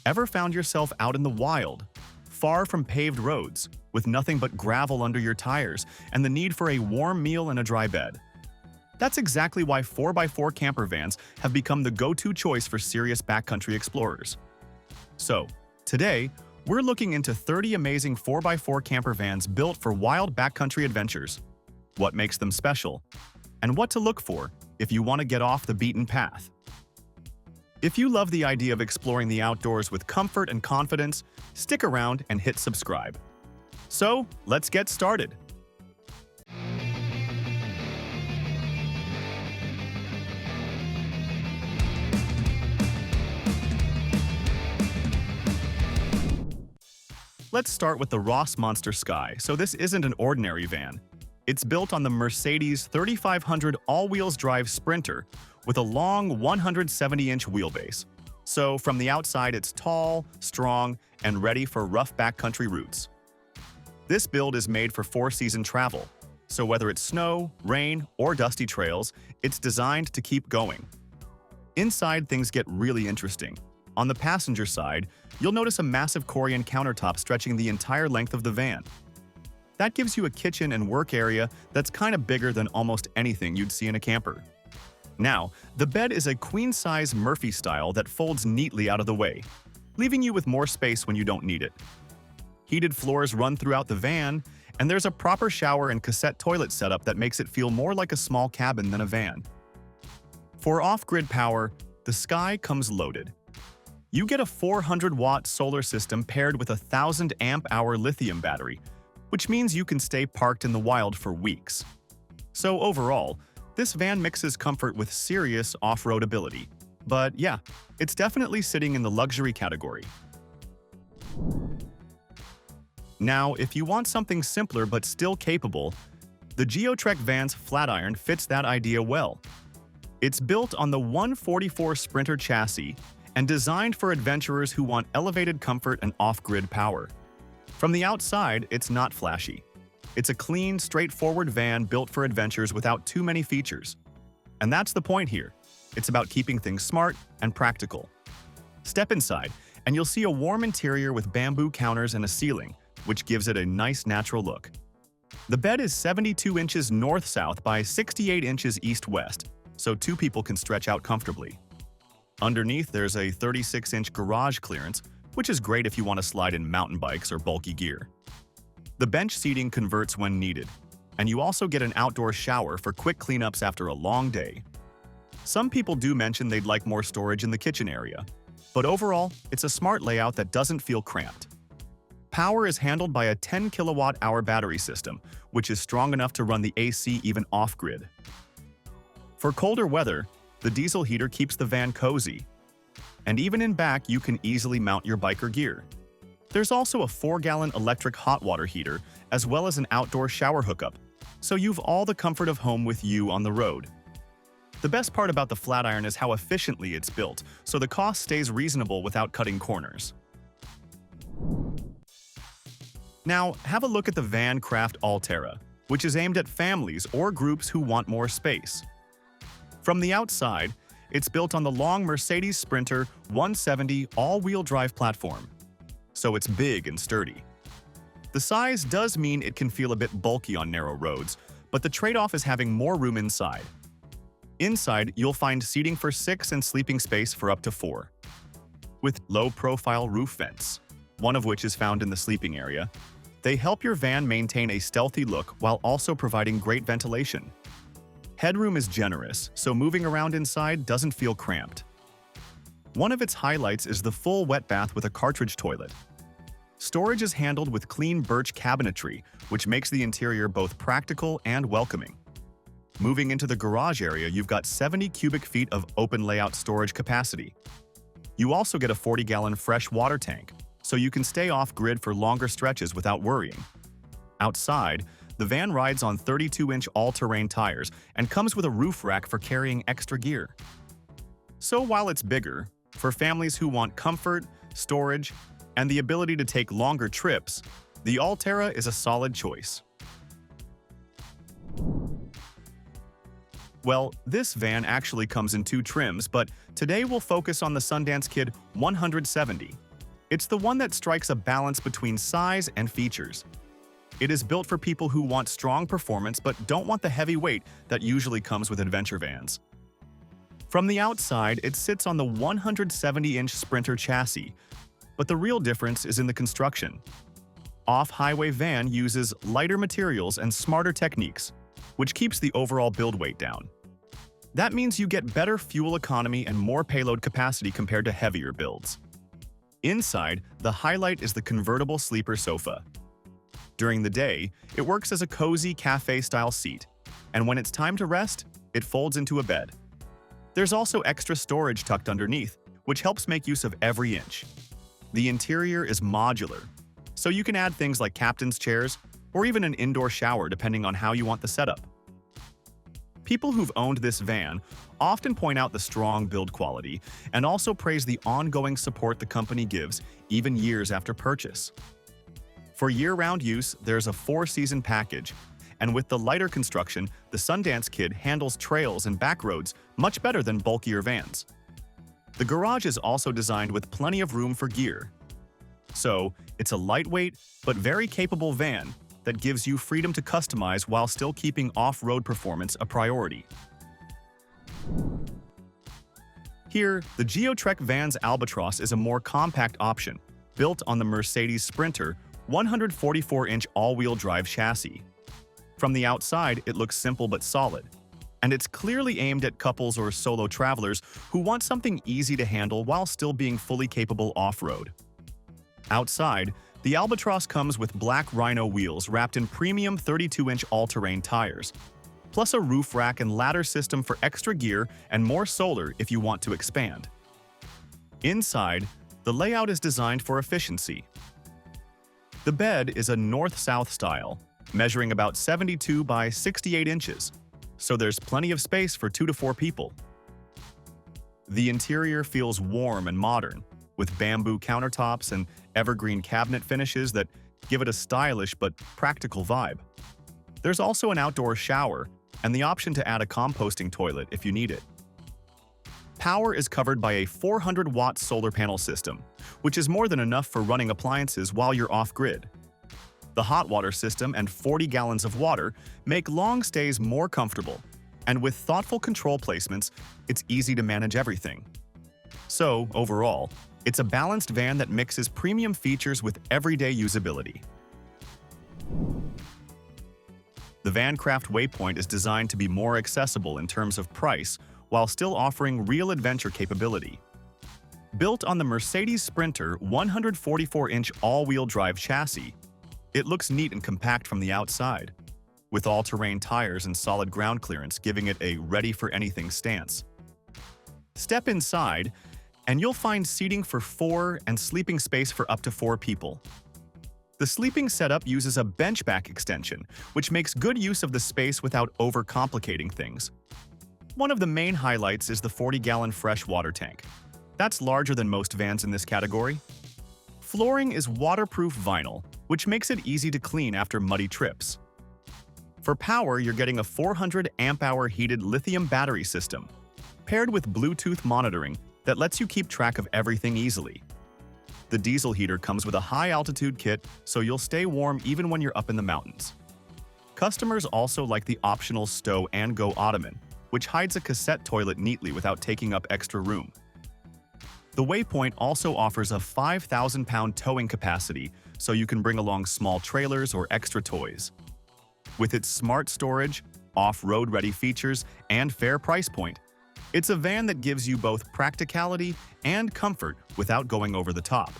Ever found yourself out in the wild, far from paved roads, with nothing but gravel under your tires and the need for a warm meal and a dry bed? That's exactly why 4x4 camper vans have become the go-to choice for serious backcountry explorers. So, today, we're looking into 30 amazing 4x4 camper vans built for wild backcountry adventures, what makes them special, and what to look for if you want to get off the beaten path. If you love the idea of exploring the outdoors with comfort and confidence, stick around and hit subscribe. So, let's get started. Let's start with the Rossmonster SKYE. So this isn't an ordinary van. It's built on the Mercedes 3500 all-wheels drive Sprinter with a long 170-inch wheelbase. So from the outside, it's tall, strong, and ready for rough backcountry routes. This build is made for four-season travel, so whether it's snow, rain, or dusty trails, it's designed to keep going. Inside, things get really interesting. On the passenger side, you'll notice a massive Korean countertop stretching the entire length of the van. That gives you a kitchen and work area that's kind of bigger than almost anything you'd see in a camper. Now, the bed is a queen-size Murphy style that folds neatly out of the way, leaving you with more space when you don't need it. Heated floors run throughout the van, and there's a proper shower and cassette toilet setup that makes it feel more like a small cabin than a van. For off-grid power, the SKYE comes loaded. You get a 400-watt solar system paired with a 1,000-amp-hour lithium battery, which means you can stay parked in the wild for weeks. So overall, this van mixes comfort with serious off-road ability. But yeah, it's definitely sitting in the luxury category. Now, if you want something simpler but still capable, the Geotrek Van's Flatiron fits that idea well. It's built on the 144 Sprinter chassis and designed for adventurers who want elevated comfort and off-grid power. From the outside, it's not flashy. It's a clean, straightforward van built for adventures without too many features. And that's the point here. It's about keeping things smart and practical. Step inside, and you'll see a warm interior with bamboo counters and a ceiling, which gives it a nice natural look. The bed is 72 inches north-south by 68 inches east-west, so two people can stretch out comfortably. Underneath, there's a 36-inch garage clearance, which is great if you want to slide in mountain bikes or bulky gear. The bench seating converts when needed, and you also get an outdoor shower for quick cleanups after a long day. Some people do mention they'd like more storage in the kitchen area, but overall, it's a smart layout that doesn't feel cramped. Power is handled by a 10 kilowatt-hour battery system, which is strong enough to run the AC even off-grid. For colder weather, the diesel heater keeps the van cozy. And even in back, you can easily mount your biker gear. There's also a 4-gallon electric hot water heater, as well as an outdoor shower hookup, so you've all the comfort of home with you on the road. The best part about the Flatiron is how efficiently it's built, so the cost stays reasonable without cutting corners. Now, have a look at the VanCraft Allterra, which is aimed at families or groups who want more space. From the outside, it's built on the long Mercedes Sprinter 170 all-wheel drive platform, so it's big and sturdy. The size does mean it can feel a bit bulky on narrow roads, but the trade-off is having more room inside. Inside, you'll find seating for 6 and sleeping space for up to 4. With low-profile roof vents, one of which is found in the sleeping area, they help your van maintain a stealthy look while also providing great ventilation. Headroom is generous, so moving around inside doesn't feel cramped. One of its highlights is the full wet bath with a cartridge toilet. Storage is handled with clean birch cabinetry, which makes the interior both practical and welcoming. Moving into the garage area, you've got 70 cubic feet of open layout storage capacity. You also get a 40-gallon fresh water tank, so you can stay off-grid for longer stretches without worrying. Outside, the van rides on 32-inch all-terrain tires and comes with a roof rack for carrying extra gear. So while it's bigger, for families who want comfort, storage, and the ability to take longer trips, the Allterra is a solid choice. Well, this van actually comes in 2 trims, but today we'll focus on the Sundance Kid 170, It's the one that strikes a balance between size and features. It is built for people who want strong performance but don't want the heavy weight that usually comes with adventure vans. From the outside, it sits on the 170-inch Sprinter chassis, but the real difference is in the construction. Off-highway van uses lighter materials and smarter techniques, which keeps the overall build weight down. That means you get better fuel economy and more payload capacity compared to heavier builds. Inside, the highlight is the convertible sleeper sofa. During the day, it works as a cozy cafe-style seat, and when it's time to rest, it folds into a bed. There's also extra storage tucked underneath, which helps make use of every inch. The interior is modular, so you can add things like captain's chairs or even an indoor shower depending on how you want the setup. People who've owned this van often point out the strong build quality and also praise the ongoing support the company gives even years after purchase. For year-round use, there's a 4-season package, and with the lighter construction, the Sundance Kid handles trails and back roads much better than bulkier vans. The garage is also designed with plenty of room for gear. So, it's a lightweight but very capable van that gives you freedom to customize while still keeping off-road performance a priority. Here, the Geotrek Van's Albatross is a more compact option, built on the Mercedes Sprinter 144-inch all-wheel drive chassis. From the outside, it looks simple but solid, and it's clearly aimed at couples or solo travelers who want something easy to handle while still being fully capable off-road. Outside, the Albatross comes with black Rhino wheels wrapped in premium 32-inch all-terrain tires, plus a roof rack and ladder system for extra gear and more solar if you want to expand. Inside, the layout is designed for efficiency. The bed is a north-south style, measuring about 72 by 68 inches, so there's plenty of space for 2 to 4 people. The interior feels warm and modern, with bamboo countertops and evergreen cabinet finishes that give it a stylish but practical vibe. There's also an outdoor shower and the option to add a composting toilet if you need it. Power is covered by a 400-watt solar panel system, which is more than enough for running appliances while you're off-grid. The hot water system and 40 gallons of water make long stays more comfortable, and with thoughtful control placements, it's easy to manage everything. So, overall, it's a balanced van that mixes premium features with everyday usability. The VanCraft Waypoint is designed to be more accessible in terms of price while still offering real adventure capability. Built on the Mercedes Sprinter 144-inch all-wheel drive chassis, it looks neat and compact from the outside, with all-terrain tires and solid ground clearance giving it a ready-for-anything stance. Step inside, and you'll find seating for 4 and sleeping space for up to 4 people. The sleeping setup uses a bench back extension, which makes good use of the space without overcomplicating things. One of the main highlights is the 40-gallon fresh water tank. That's larger than most vans in this category. Flooring is waterproof vinyl, which makes it easy to clean after muddy trips. For power, you're getting a 400 amp-hour heated lithium battery system, paired with Bluetooth monitoring that lets you keep track of everything easily. The diesel heater comes with a high-altitude kit, so you'll stay warm even when you're up in the mountains. Customers also like the optional stow and go ottoman, which hides a cassette toilet neatly without taking up extra room. The Waypoint also offers a 5,000-pound towing capacity, so you can bring along small trailers or extra toys. With its smart storage, off-road-ready features, and fair price point, it's a van that gives you both practicality and comfort without going over the top.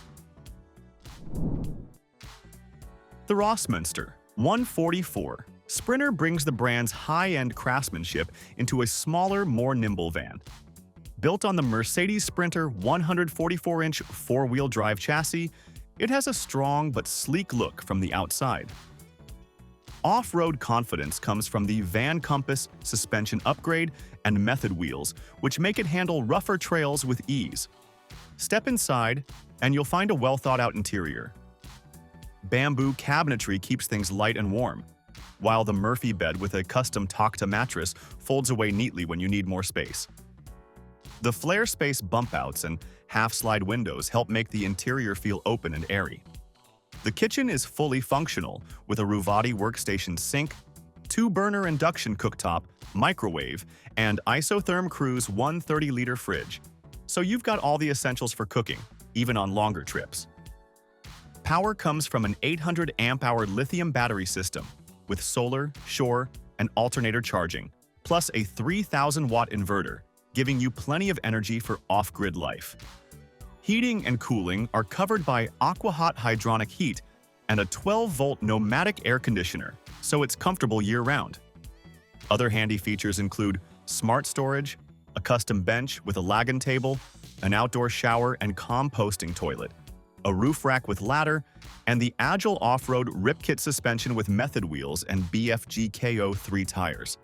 The Rossmönster 144 Sprinter brings the brand's high-end craftsmanship into a smaller, more nimble van. Built on the Mercedes Sprinter 144-inch four-wheel drive chassis, it has a strong but sleek look from the outside. Off-road confidence comes from the Van Compass suspension upgrade and Method wheels, which make it handle rougher trails with ease. Step inside, and you'll find a well-thought-out interior. Bamboo cabinetry keeps things light and warm, while the Murphy bed with a custom Takta mattress folds away neatly when you need more space. The flare space bump outs and half-slide windows help make the interior feel open and airy. The kitchen is fully functional with a Ruvati workstation sink, 2-burner induction cooktop, microwave, and isotherm Cruz 130-liter fridge. So you've got all the essentials for cooking, even on longer trips. Power comes from an 800 amp-hour lithium battery system with solar, shore, and alternator charging, plus a 3,000-watt inverter, giving you plenty of energy for off-grid life. Heating and cooling are covered by aqua-hot hydronic heat and a 12-volt pneumatic air conditioner, so it's comfortable year-round. Other handy features include smart storage, a custom bench with a lagan table, an outdoor shower and composting toilet, a roof rack with ladder, and the agile off-road ripkit suspension with method wheels and BFG KO3 tires.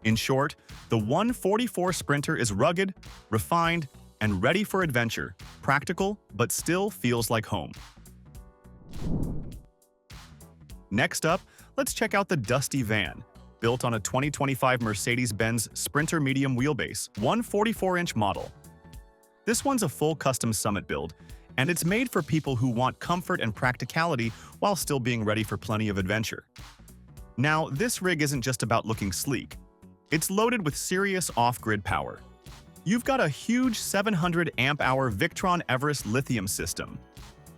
In short, the 144 Sprinter is rugged, refined, and ready for adventure, practical, but still feels like home. Next up, let's check out the Dusty Van, built on a 2025 Mercedes-Benz Sprinter medium wheelbase, 144-inch model. This one's a full custom summit build, and it's made for people who want comfort and practicality while still being ready for plenty of adventure. Now, this rig isn't just about looking sleek. It's loaded with serious off-grid power. You've got a huge 700 amp-hour Victron Everest lithium system,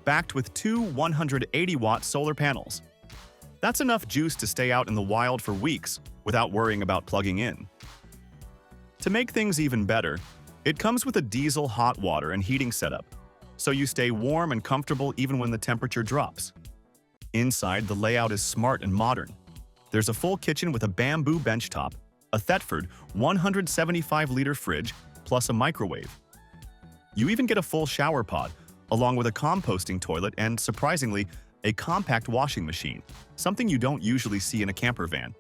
backed with two 180-watt solar panels. That's enough juice to stay out in the wild for weeks without worrying about plugging in. To make things even better, it comes with a diesel hot water and heating setup, so you stay warm and comfortable even when the temperature drops. Inside, the layout is smart and modern. There's a full kitchen with a bamboo benchtop, a Thetford 175-liter fridge, plus a microwave. You even get a full shower pod, along with a composting toilet and, surprisingly, a compact washing machine, something you don't usually see in a camper van.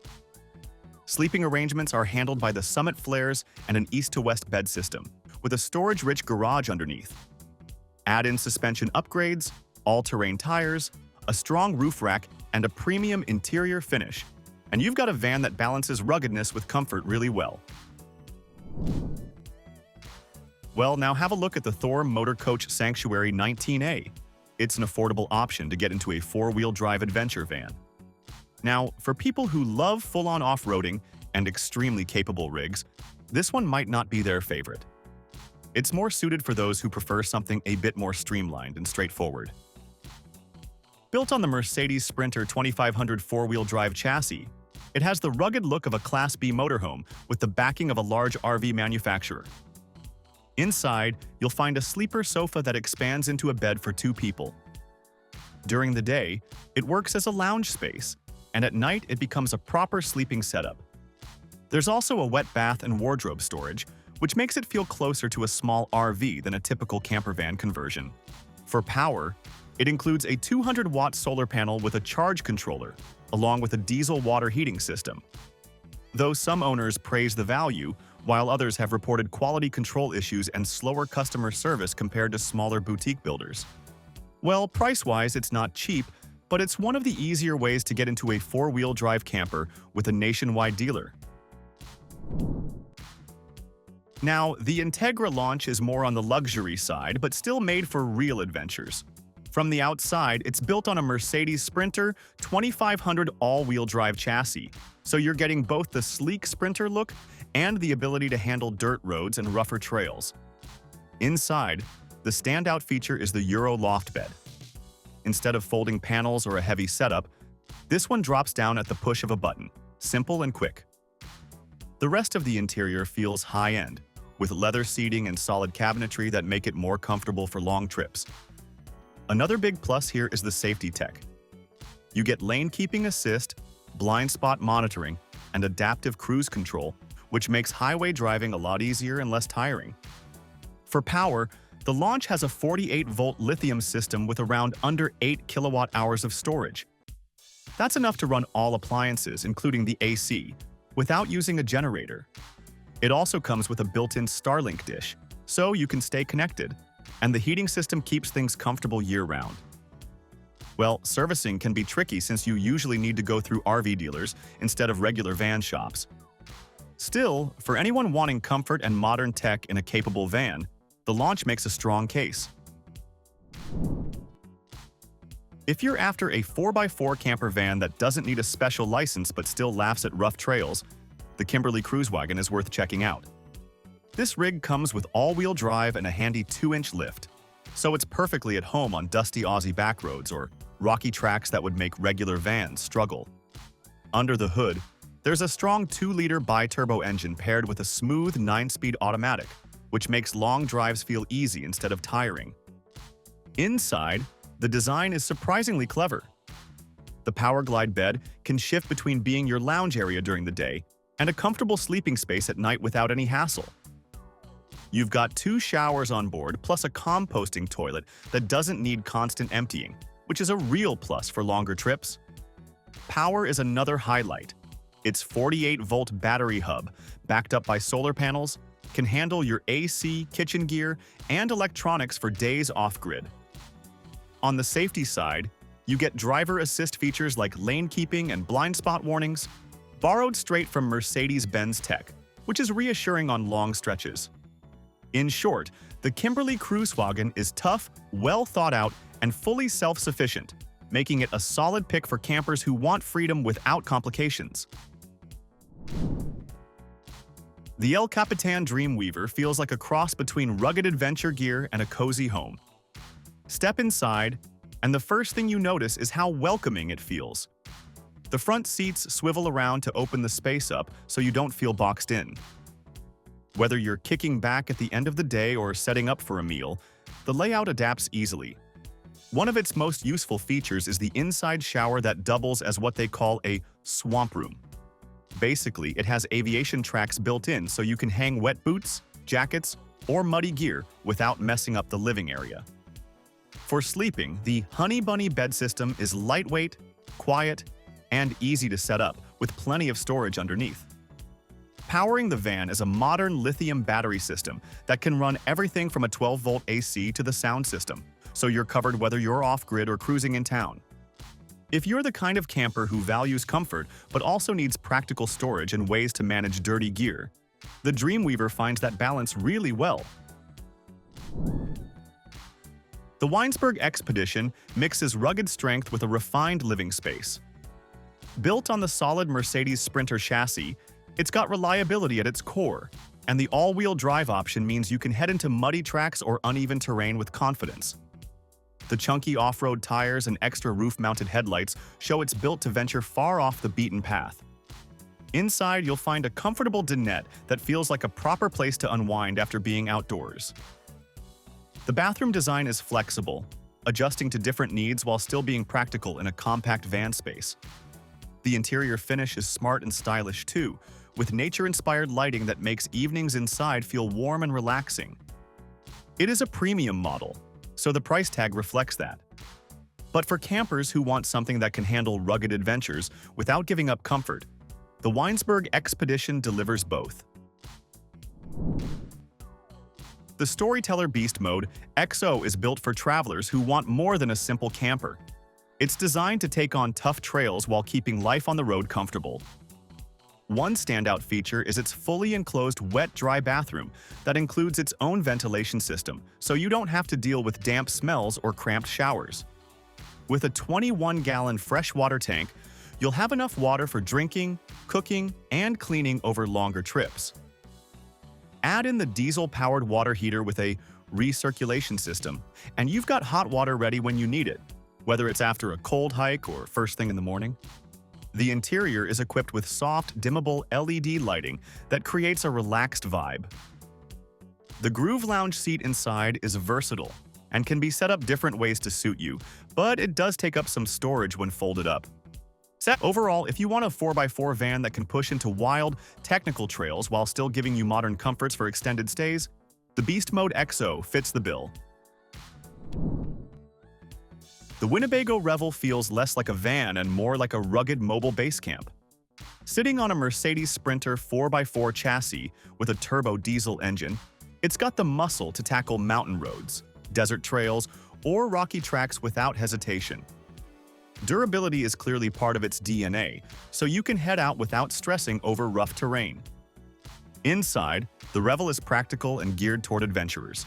Sleeping arrangements are handled by the Summit flares and an east-to-west bed system, with a storage-rich garage underneath. Add in suspension upgrades, all-terrain tires, a strong roof rack, and a premium interior finish, and you've got a van that balances ruggedness with comfort really well. Well, now have a look at the Thor Motor Coach Sanctuary 19A. It's an affordable option to get into a four-wheel drive adventure van. Now, for people who love full-on off-roading and extremely capable rigs, this one might not be their favorite. It's more suited for those who prefer something a bit more streamlined and straightforward. Built on the Mercedes Sprinter 2500 four-wheel drive chassis, it has the rugged look of a Class B motorhome with the backing of a large RV manufacturer. Inside, you'll find a sleeper sofa that expands into a bed for two people. During the day, it works as a lounge space, and at night it becomes a proper sleeping setup. There's also a wet bath and wardrobe storage, which makes it feel closer to a small RV than a typical campervan conversion. For power, it includes a 200-watt solar panel with a charge controller, along with a diesel water heating system. Though some owners praise the value, while others have reported quality control issues and slower customer service compared to smaller boutique builders. Well, price-wise, it's not cheap, but it's one of the easier ways to get into a four-wheel drive camper with a nationwide dealer. Now, the Entegra Launch is more on the luxury side, but still made for real adventures. From the outside, it's built on a Mercedes Sprinter 2500 all-wheel drive chassis, so you're getting both the sleek Sprinter look and the ability to handle dirt roads and rougher trails. Inside, the standout feature is the Euro loft bed. Instead of folding panels or a heavy setup, this one drops down at the push of a button, simple and quick. The rest of the interior feels high-end, with leather seating and solid cabinetry that make it more comfortable for long trips. Another big plus here is the safety tech. You get lane keeping assist, blind spot monitoring, and adaptive cruise control, which makes highway driving a lot easier and less tiring. For power, the Launch has a 48-volt lithium system with around under 8 kilowatt-hours of storage. That's enough to run all appliances, including the AC, without using a generator. It also comes with a built-in Starlink dish, so you can stay connected, and the heating system keeps things comfortable year-round. Well, servicing can be tricky since you usually need to go through RV dealers instead of regular van shops. Still, for anyone wanting comfort and modern tech in a capable van, the Launch makes a strong case. If you're after a 4x4 camper van that doesn't need a special license but still laughs at rough trails, the Kimberley Kruiswagen is worth checking out. This rig comes with all-wheel drive and a handy 2-inch lift, so it's perfectly at home on dusty Aussie backroads or rocky tracks that would make regular vans struggle. Under the hood, there's a strong 2-liter bi-turbo engine paired with a smooth 9-speed automatic, which makes long drives feel easy instead of tiring. Inside, the design is surprisingly clever. The Power Glide bed can shift between being your lounge area during the day and a comfortable sleeping space at night without any hassle. You've got 2 showers on board plus a composting toilet that doesn't need constant emptying, which is a real plus for longer trips. Power is another highlight. Its 48-volt battery hub, backed up by solar panels, can handle your AC, kitchen gear, and electronics for days off-grid. On the safety side, you get driver assist features like lane keeping and blind spot warnings, borrowed straight from Mercedes-Benz tech, which is reassuring on long stretches. In short, the Kimberley Kruiswagen is tough, well thought out, and fully self-sufficient, making it a solid pick for campers who want freedom without complications. The El Capitaine Dreamweaver feels like a cross between rugged adventure gear and a cozy home. Step inside, and the first thing you notice is how welcoming it feels. The front seats swivel around to open the space up so you don't feel boxed in. Whether you're kicking back at the end of the day or setting up for a meal, the layout adapts easily. One of its most useful features is the inside shower that doubles as what they call a swamp room. Basically, it has aviation tracks built in so you can hang wet boots, jackets, or muddy gear without messing up the living area. For sleeping, the Honey Bunny bed system is lightweight, quiet, and easy to set up, with plenty of storage underneath. Powering the van is a modern lithium battery system that can run everything from a 12-volt AC to the sound system, so you're covered whether you're off-grid or cruising in town. If you're the kind of camper who values comfort but also needs practical storage and ways to manage dirty gear, the Dreamweaver finds that balance really well. The Weinsberg X-PEDITION mixes rugged strength with a refined living space. Built on the solid Mercedes Sprinter chassis, it's got reliability at its core, and the all-wheel drive option means you can head into muddy tracks or uneven terrain with confidence. The chunky off-road tires and extra roof-mounted headlights show it's built to venture far off the beaten path. Inside, you'll find a comfortable dinette that feels like a proper place to unwind after being outdoors. The bathroom design is flexible, adjusting to different needs while still being practical in a compact van space. The interior finish is smart and stylish too, with nature-inspired lighting that makes evenings inside feel warm and relaxing. It is a premium model, so the price tag reflects that. But for campers who want something that can handle rugged adventures without giving up comfort, the Weinsberg X-PEDITION delivers both. The Storyteller Beast Mode XO is built for travelers who want more than a simple camper. It's designed to take on tough trails while keeping life on the road comfortable. One standout feature is its fully enclosed wet-dry bathroom that includes its own ventilation system, so you don't have to deal with damp smells or cramped showers. With a 21-gallon freshwater tank, you'll have enough water for drinking, cooking, and cleaning over longer trips. Add in the diesel-powered water heater with a recirculation system, and you've got hot water ready when you need it, whether it's after a cold hike or first thing in the morning. The interior is equipped with soft, dimmable LED lighting that creates a relaxed vibe. The Groove Lounge seat inside is versatile and can be set up different ways to suit you, but it does take up some storage when folded up. Overall, if you want a 4x4 van that can push into wild, technical trails while still giving you modern comforts for extended stays, the Beast Mode XO fits the bill. The Winnebago Revel feels less like a van and more like a rugged mobile base camp. Sitting on a Mercedes Sprinter 4x4 chassis with a turbo diesel engine, it's got the muscle to tackle mountain roads, desert trails, or rocky tracks without hesitation. Durability is clearly part of its DNA, so you can head out without stressing over rough terrain. Inside, the Revel is practical and geared toward adventurers.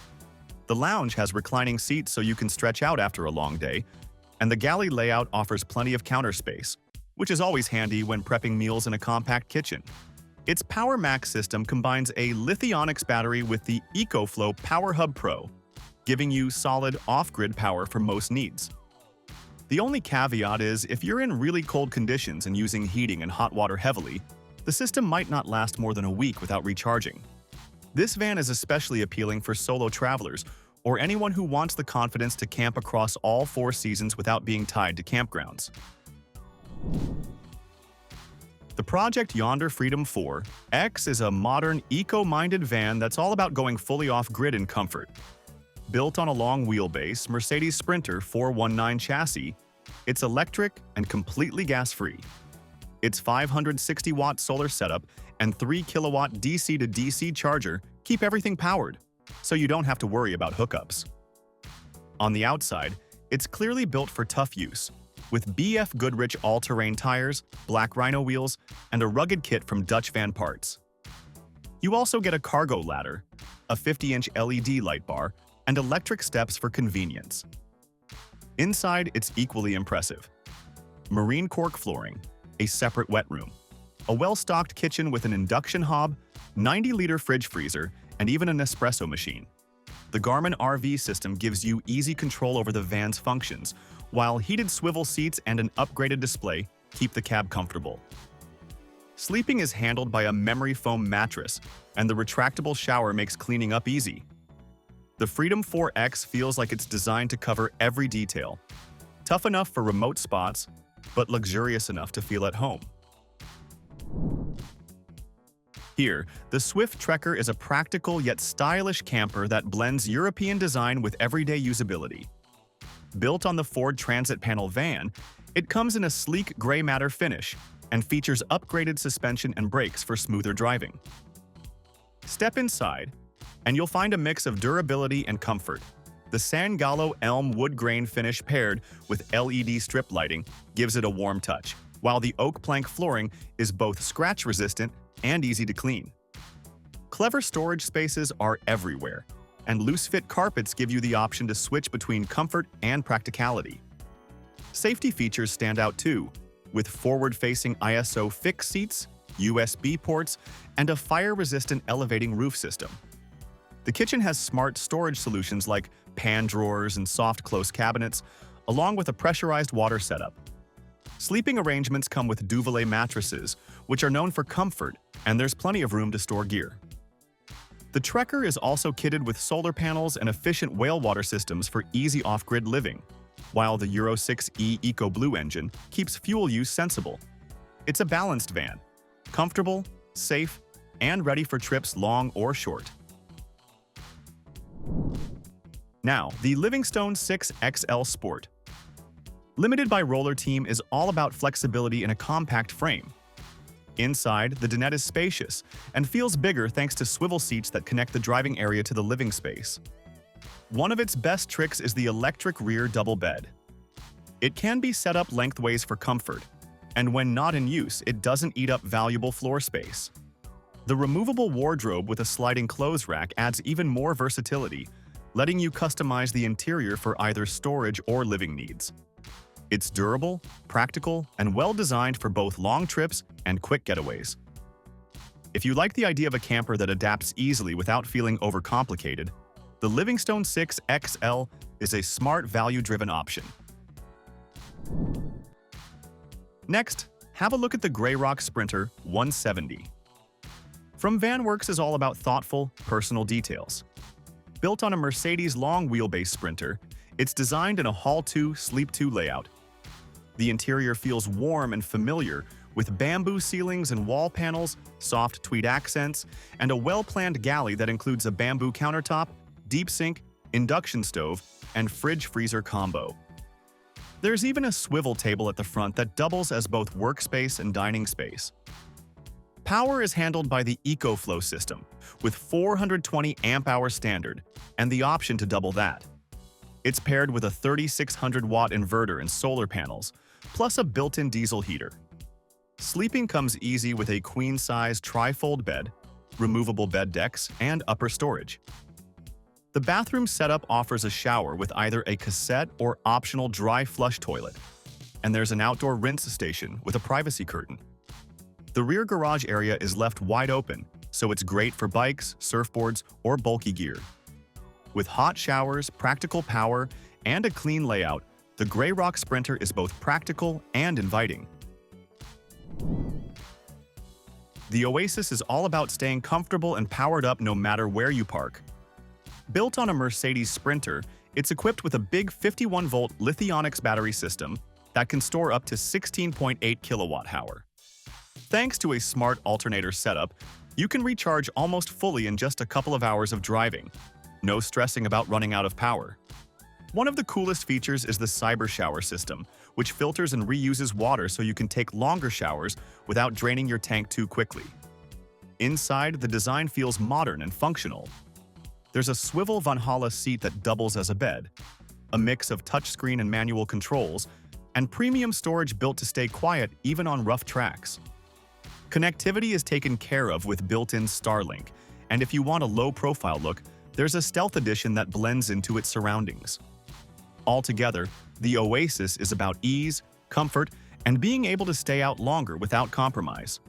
The lounge has reclining seats so you can stretch out after a long day, and the galley layout offers plenty of counter space, which is always handy when prepping meals in a compact kitchen. Its Power Max system combines a Lithionics battery with the EcoFlow Power Hub Pro, giving you solid off-grid power for most needs. The only caveat is if you're in really cold conditions and using heating and hot water heavily, the system might not last more than a week without recharging. This van is especially appealing for solo travelers or anyone who wants the confidence to camp across all 4 seasons without being tied to campgrounds. The Project Yonder Freedom 4X is a modern, eco-minded van that's all about going fully off-grid in comfort. Built on a long wheelbase Mercedes Sprinter 419 chassis, it's electric and completely gas-free. Its 560-watt solar setup and 3-kilowatt DC-to-DC charger keep everything powered, so you don't have to worry about hookups. On the outside, it's clearly built for tough use, with BF Goodrich all-terrain tires, black Rhino wheels, and a rugged kit from Dutch Van Parts. You also get a cargo ladder, a 50-inch LED light bar, and electric steps for convenience. Inside, it's equally impressive. Marine cork flooring, a separate wet room, a well-stocked kitchen with an induction hob, 90-liter fridge freezer, and even an espresso machine. The Garmin RV system gives you easy control over the van's functions, while heated swivel seats and an upgraded display keep the cab comfortable. Sleeping is handled by a memory foam mattress, and the retractable shower makes cleaning up easy. The Freedom 4X feels like it's designed to cover every detail. Tough enough for remote spots, but luxurious enough to feel at home. Here, the Swift Trekker is a practical yet stylish camper that blends European design with everyday usability. Built on the Ford Transit Panel van, it comes in a sleek gray matter finish and features upgraded suspension and brakes for smoother driving. Step inside, and you'll find a mix of durability and comfort. The Sangalo Elm wood grain finish paired with LED strip lighting gives it a warm touch, while the oak plank flooring is both scratch-resistant and easy to clean. Clever storage spaces are everywhere, and loose-fit carpets give you the option to switch between comfort and practicality. Safety features stand out too, with forward-facing ISO fixed seats, USB ports, and a fire-resistant elevating roof system. The kitchen has smart storage solutions like pan drawers and soft close cabinets, along with a pressurized water setup. Sleeping arrangements come with Duvet mattresses, which are known for comfort, and there's plenty of room to store gear. The Trekker is also kitted with solar panels and efficient whale water systems for easy off-grid living, while the Euro 6e Eco Blue engine keeps fuel use sensible. It's a balanced van, comfortable, safe, and ready for trips long or short. Now, the Livingstone 6XL Sport. Limited by Roller Team is all about flexibility in a compact frame. Inside, the dinette is spacious and feels bigger thanks to swivel seats that connect the driving area to the living space. One of its best tricks is the electric rear double bed. It can be set up lengthways for comfort, and when not in use, it doesn't eat up valuable floor space. The removable wardrobe with a sliding clothes rack adds even more versatility, letting you customize the interior for either storage or living needs. It's durable, practical, and well-designed for both long trips and quick getaways. If you like the idea of a camper that adapts easily without feeling overcomplicated, the Livingstone 6XL is a smart, value-driven option. Next, have a look at the Greyrock Sprinter 170. From Vanworks is all about thoughtful, personal details. Built on a Mercedes long wheelbase Sprinter, it's designed in a Hall 2, Sleep 2 layout. The interior feels warm and familiar, with bamboo ceilings and wall panels, soft tweed accents, and a well-planned galley that includes a bamboo countertop, deep sink, induction stove, and fridge-freezer combo. There's even a swivel table at the front that doubles as both workspace and dining space. Power is handled by the EcoFlow system, with 420 amp-hour standard, and the option to double that. It's paired with a 3600-watt inverter and solar panels, plus a built-in diesel heater. Sleeping comes easy with a queen-size tri-fold bed, removable bed decks, and upper storage. The bathroom setup offers a shower with either a cassette or optional dry flush toilet, and there's an outdoor rinse station with a privacy curtain. The rear garage area is left wide open, so it's great for bikes, surfboards, or bulky gear. With hot showers, practical power, and a clean layout, the Greyrock Sprinter is both practical and inviting. The Oasis is all about staying comfortable and powered up no matter where you park. Built on a Mercedes Sprinter, it's equipped with a big 51-volt Lithionics battery system that can store up to 16.8 kilowatt-hour. Thanks to a smart alternator setup, you can recharge almost fully in just a couple of hours of driving. No stressing about running out of power. One of the coolest features is the Cyber Shower system, which filters and reuses water so you can take longer showers without draining your tank too quickly. Inside, the design feels modern and functional. There's a swivel Valhalla seat that doubles as a bed, a mix of touchscreen and manual controls, and premium storage built to stay quiet even on rough tracks. Connectivity is taken care of with built-in Starlink, and if you want a low-profile look, there's a Stealth Edition that blends into its surroundings. Altogether, the Oasis is about ease, comfort, and being able to stay out longer without compromise.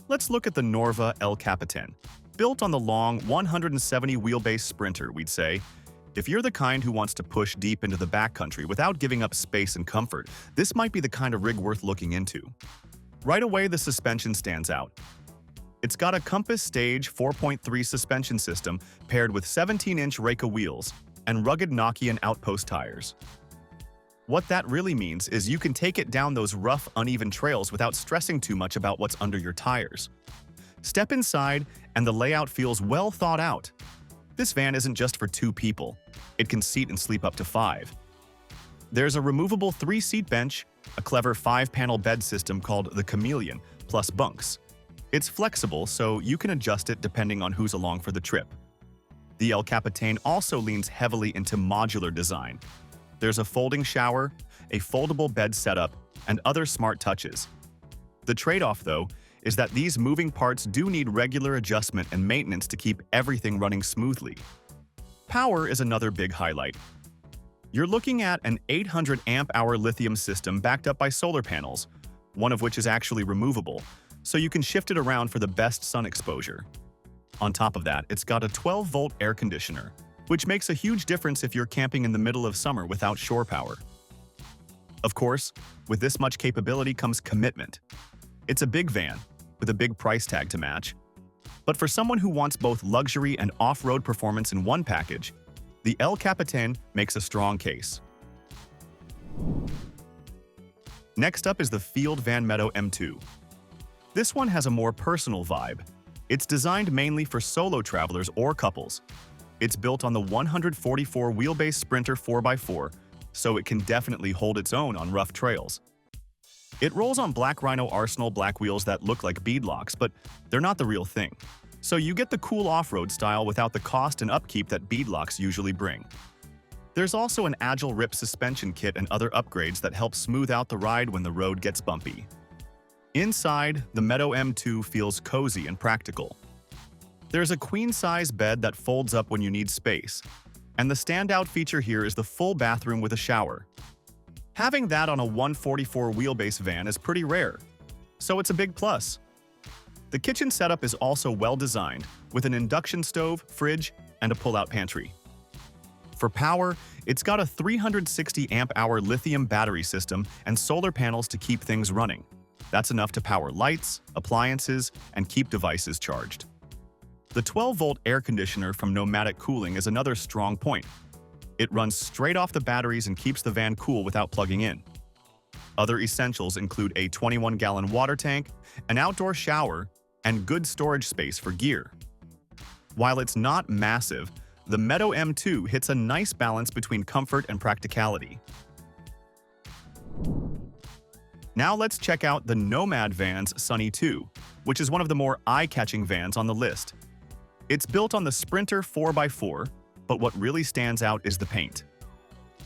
Let's look at the Norva El Capitaine. Built on the long 170 wheelbase Sprinter, we'd say, if you're the kind who wants to push deep into the backcountry without giving up space and comfort, this might be the kind of rig worth looking into. Right away, the suspension stands out. It's got a Compass Stage 4.3 suspension system paired with 17-inch Reka wheels and rugged Nokian Outpost tires. What that really means is you can take it down those rough, uneven trails without stressing too much about what's under your tires. Step inside, and the layout feels well thought out. This van isn't just for 2 people. It can seat and sleep up to 5. There's a removable 3-seat bench, a clever 5-panel bed system called the Chameleon, plus bunks. It's flexible, so you can adjust it depending on who's along for the trip. The El Capitaine also leans heavily into modular design. There's a folding shower, a foldable bed setup, and other smart touches. The trade-off, though, is that these moving parts do need regular adjustment and maintenance to keep everything running smoothly. Power is another big highlight. You're looking at an 800 amp-hour lithium system backed up by solar panels, one of which is actually removable, so you can shift it around for the best sun exposure. On top of that, it's got a 12-volt air conditioner, which makes a huge difference if you're camping in the middle of summer without shore power. Of course, with this much capability comes commitment. It's a big van, with a big price tag to match. But for someone who wants both luxury and off-road performance in one package, the El Capitaine makes a strong case. Next up is the Field Van Meadow M2. This one has a more personal vibe. It's designed mainly for solo travelers or couples. It's built on the 144 wheelbase Sprinter 4x4, so it can definitely hold its own on rough trails. It rolls on Black Rhino Arsenal black wheels that look like beadlocks, but they're not the real thing. So you get the cool off-road style without the cost and upkeep that beadlocks usually bring. There's also an Agile Rip suspension kit and other upgrades that help smooth out the ride when the road gets bumpy. Inside, the Meadow M2 feels cozy and practical. There's a queen-size bed that folds up when you need space, and the standout feature here is the full bathroom with a shower. Having that on a 144 wheelbase van is pretty rare, so it's a big plus. The kitchen setup is also well designed, with an induction stove, fridge, and a pull-out pantry. For power, it's got a 360 amp-hour lithium battery system and solar panels to keep things running. That's enough to power lights, appliances, and keep devices charged. The 12-volt air conditioner from Nomadic Cooling is another strong point. It runs straight off the batteries and keeps the van cool without plugging in. Other essentials include a 21-gallon water tank, an outdoor shower, and good storage space for gear. While it's not massive, the Meadow M2 hits a nice balance between comfort and practicality. Now let's check out the Nomad Vanz Sunny 2, which is one of the more eye-catching vans on the list. It's built on the Sprinter 4x4, but what really stands out is the paint.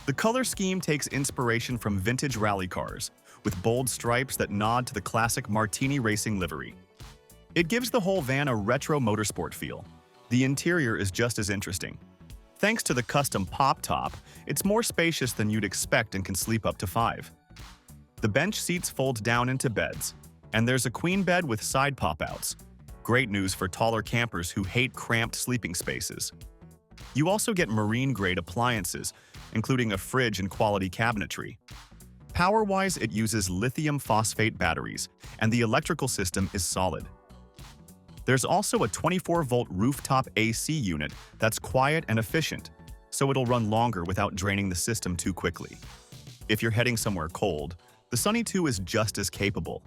The color scheme takes inspiration from vintage rally cars, with bold stripes that nod to the classic Martini racing livery. It gives the whole van a retro motorsport feel. The interior is just as interesting. Thanks to the custom pop top, it's more spacious than you'd expect and can sleep up to 5. The bench seats fold down into beds, and there's a queen bed with side pop-outs. Great news for taller campers who hate cramped sleeping spaces. You also get marine-grade appliances, including a fridge and quality cabinetry. Power-wise, it uses lithium phosphate batteries, and the electrical system is solid. There's also a 24-volt rooftop AC unit that's quiet and efficient, so it'll run longer without draining the system too quickly. If you're heading somewhere cold, the Sunny 2 is just as capable.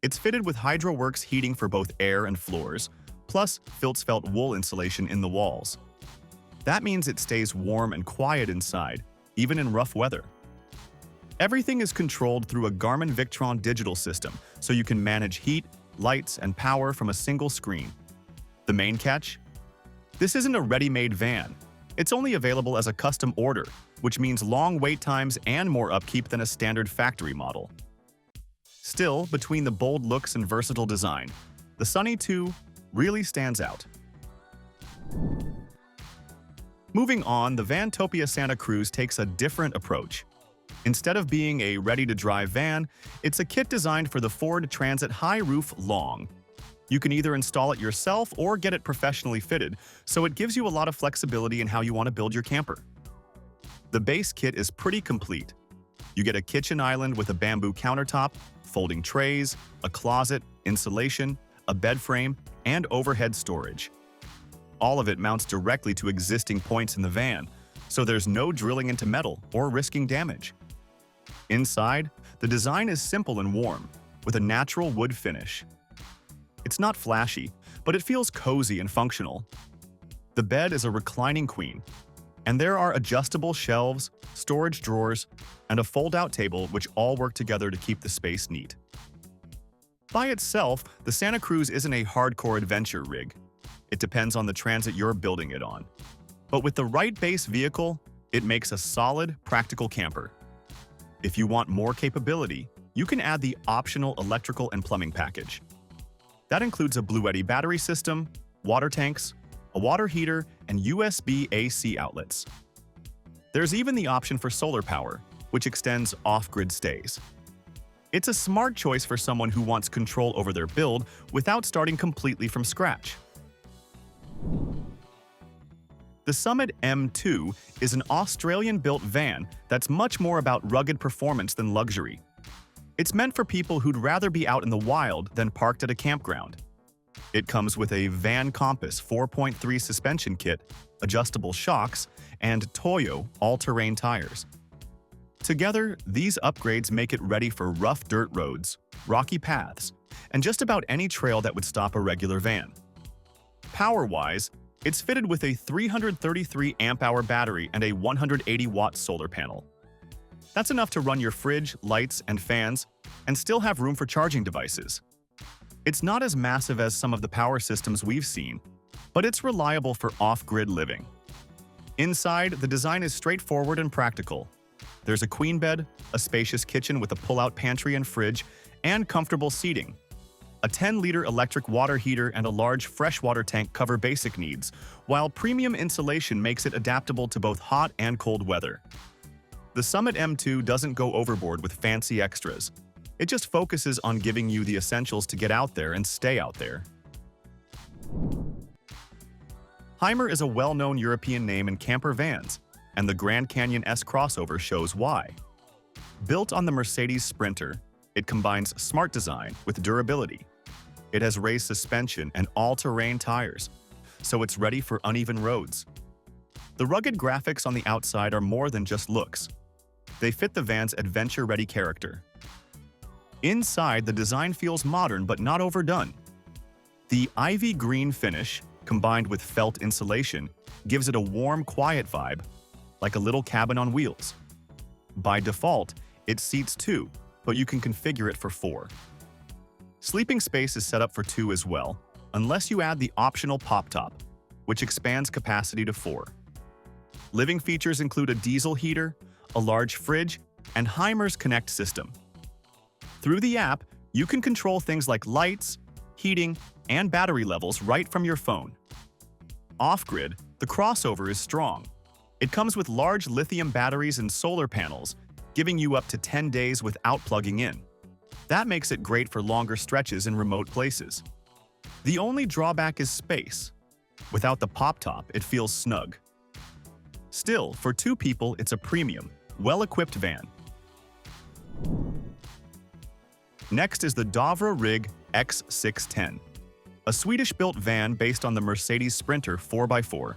It's fitted with HydroWorks heating for both air and floors, plus Filtz felt wool insulation in the walls. That means it stays warm and quiet inside, even in rough weather. Everything is controlled through a Garmin Victron digital system, so you can manage heat, lights, and power from a single screen. The main catch? This isn't a ready-made van. It's only available as a custom order, which means long wait times and more upkeep than a standard factory model. Still, between the bold looks and versatile design, the Sunny 2 really stands out. Moving on, the Vantopia Santa Cruz takes a different approach. Instead of being a ready-to-drive van, it's a kit designed for the Ford Transit high-roof long. You can either install it yourself or get it professionally fitted, so it gives you a lot of flexibility in how you want to build your camper. The base kit is pretty complete. You get a kitchen island with a bamboo countertop, folding trays, a closet, insulation, a bed frame, and overhead storage. All of it mounts directly to existing points in the van, so there's no drilling into metal or risking damage. Inside, the design is simple and warm, with a natural wood finish. It's not flashy, but it feels cozy and functional. The bed is a reclining queen, and there are adjustable shelves, storage drawers, and a fold-out table which all work together to keep the space neat. By itself, the Santa Cruz isn't a hardcore adventure rig. It depends on the transit you're building it on. But with the right base vehicle, it makes a solid, practical camper. If you want more capability, you can add the optional electrical and plumbing package. That includes a Bluetti battery system, water tanks, a water heater, and USB AC outlets. There's even the option for solar power, which extends off-grid stays. It's a smart choice for someone who wants control over their build without starting completely from scratch. The Summit M2 is an Australian-built van that's much more about rugged performance than luxury. It's meant for people who'd rather be out in the wild than parked at a campground. It comes with a Van Compass 4.3 suspension kit, adjustable shocks, and Toyo all-terrain tires. Together, these upgrades make it ready for rough dirt roads, rocky paths, and just about any trail that would stop a regular van. Power-wise, it's fitted with a 333 amp-hour battery and a 180-watt solar panel. That's enough to run your fridge, lights, and fans, and still have room for charging devices. It's not as massive as some of the power systems we've seen, but it's reliable for off-grid living. Inside, the design is straightforward and practical. There's a queen bed, a spacious kitchen with a pull-out pantry and fridge, and comfortable seating. A 10-liter electric water heater and a large freshwater tank cover basic needs, while premium insulation makes it adaptable to both hot and cold weather. The Summit M2 doesn't go overboard with fancy extras. It just focuses on giving you the essentials to get out there and stay out there. Hymer is a well-known European name in camper vans, and the Grand Canyon S crossover shows why. Built on the Mercedes Sprinter, it combines smart design with durability. It has raised suspension and all-terrain tires, so it's ready for uneven roads. The rugged graphics on the outside are more than just looks. They fit the van's adventure-ready character. Inside, the design feels modern but not overdone. The ivy green finish, combined with felt insulation, gives it a warm, quiet vibe, like a little cabin on wheels. By default, it seats 2, but you can configure it for 4. Sleeping space is set up for 2 as well, unless you add the optional pop top, which expands capacity to 4. Living features include a diesel heater, a large fridge, and Hymer's Connect system. Through the app, you can control things like lights, heating, and battery levels right from your phone. Off-grid, the crossover is strong. It comes with large lithium batteries and solar panels, giving you up to 10 days without plugging in. That makes it great for longer stretches in remote places. The only drawback is space. Without the pop top, it feels snug. Still, for 2 people, it's a premium, well-equipped van. Next is the Dovra RIG X-610, a Swedish-built van based on the Mercedes Sprinter 4x4.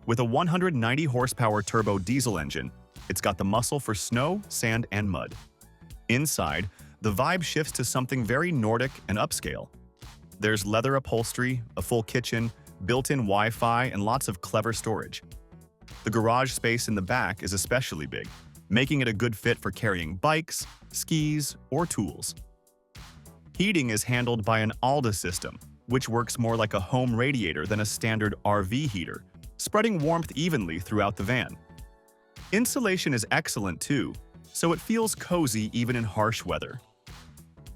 With a 190 horsepower turbo diesel engine, it's got the muscle for snow, sand, and mud. Inside, the vibe shifts to something very Nordic and upscale. There's leather upholstery, a full kitchen, built-in Wi-Fi, and lots of clever storage. The garage space in the back is especially big, making it a good fit for carrying bikes, skis, or tools. Heating is handled by an ALDA system, which works more like a home radiator than a standard RV heater, spreading warmth evenly throughout the van. Insulation is excellent too, so it feels cozy even in harsh weather.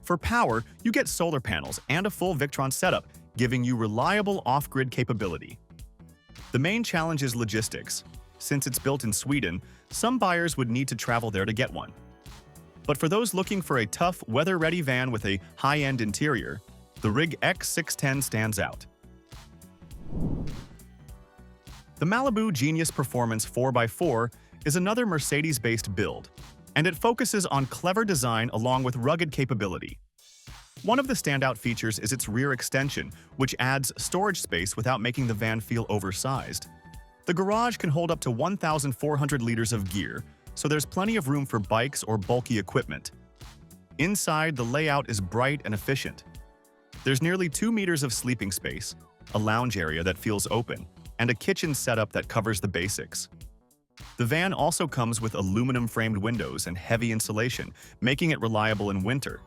For power, you get solar panels and a full Victron setup, giving you reliable off-grid capability. The main challenge is logistics. Since it's built in Sweden, some buyers would need to travel there to get one. But for those looking for a tough, weather-ready van with a high-end interior, the RIG X-610 stands out. The Malibu Genius Performance 4x4 is another Mercedes-based build, and it focuses on clever design along with rugged capability. One of the standout features is its rear extension, which adds storage space without making the van feel oversized. The garage can hold up to 1,400 liters of gear, so there's plenty of room for bikes or bulky equipment. Inside, the layout is bright and efficient. There's nearly 2 meters of sleeping space, a lounge area that feels open, and a kitchen setup that covers the basics. The van also comes with aluminum-framed windows and heavy insulation, making it reliable in winter.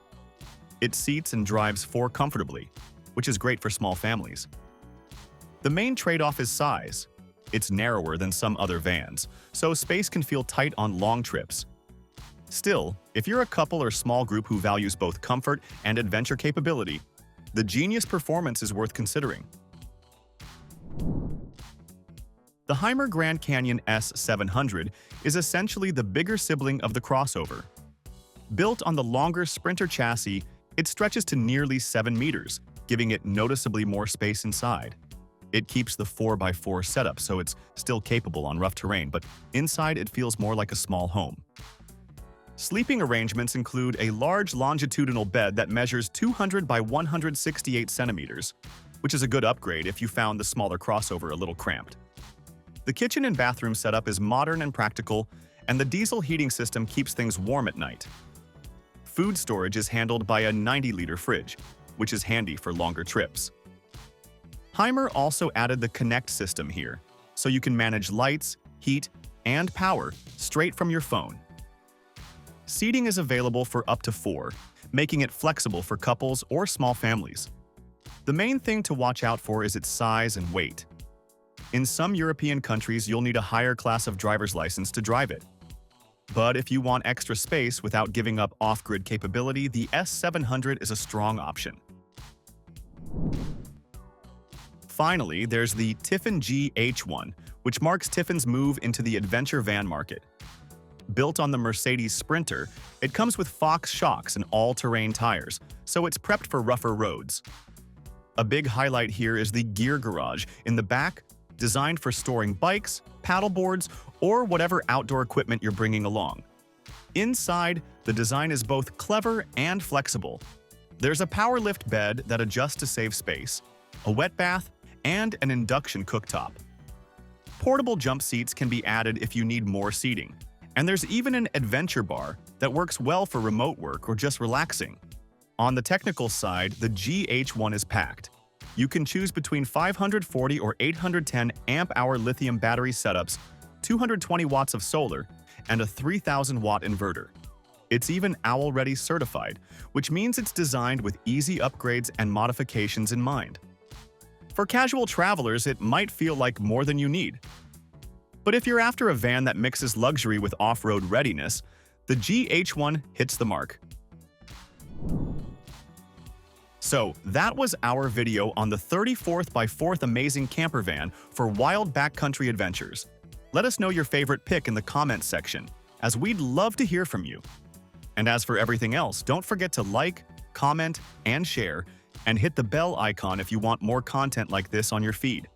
It seats and drives 4 comfortably, which is great for small families. The main trade-off is size. It's narrower than some other vans, so space can feel tight on long trips. Still, if you're a couple or small group who values both comfort and adventure capability, the Genius Performance is worth considering. The Hymer Grand Canyon S700 is essentially the bigger sibling of the crossover. Built on the longer Sprinter chassis, it stretches to nearly 7 meters, giving it noticeably more space inside. It keeps the 4x4 setup, so it's still capable on rough terrain, but inside it feels more like a small home. Sleeping arrangements include a large longitudinal bed that measures 200 by 168 centimeters, which is a good upgrade if you found the smaller crossover a little cramped. The kitchen and bathroom setup is modern and practical, and the diesel heating system keeps things warm at night. Food storage is handled by a 90-liter fridge, which is handy for longer trips. Hymer also added the Connect system here, so you can manage lights, heat, and power straight from your phone. Seating is available for up to 4, making it flexible for couples or small families. The main thing to watch out for is its size and weight. In some European countries, you'll need a higher class of driver's license to drive it. But if you want extra space without giving up off-grid capability, the S700 is a strong option. Finally, there's the Tiffin GH1, which marks Tiffin's move into the adventure van market. Built on the Mercedes Sprinter, it comes with Fox shocks and all-terrain tires, so it's prepped for rougher roads. A big highlight here is the gear garage in the back, designed for storing bikes, paddleboards, or whatever outdoor equipment you're bringing along. Inside, the design is both clever and flexible. There's a power lift bed that adjusts to save space, a wet bath, and an induction cooktop. Portable jump seats can be added if you need more seating, and there's even an adventure bar that works well for remote work or just relaxing. On the technical side, the GH1 is packed. You can choose between 540 or 810 amp-hour lithium battery setups, 220 watts of solar, and a 3,000-watt inverter. It's even OWL-ready certified, which means it's designed with easy upgrades and modifications in mind. For casual travelers, it might feel like more than you need. But if you're after a van that mixes luxury with off-road readiness, the GH1 hits the mark. So that was our video on the 34th by 4th amazing camper van for Wild Backcountry Adventures. Let us know your favorite pick in the comments section, as we'd love to hear from you. And as for everything else, don't forget to like, comment, and share, and hit the bell icon if you want more content like this on your feed.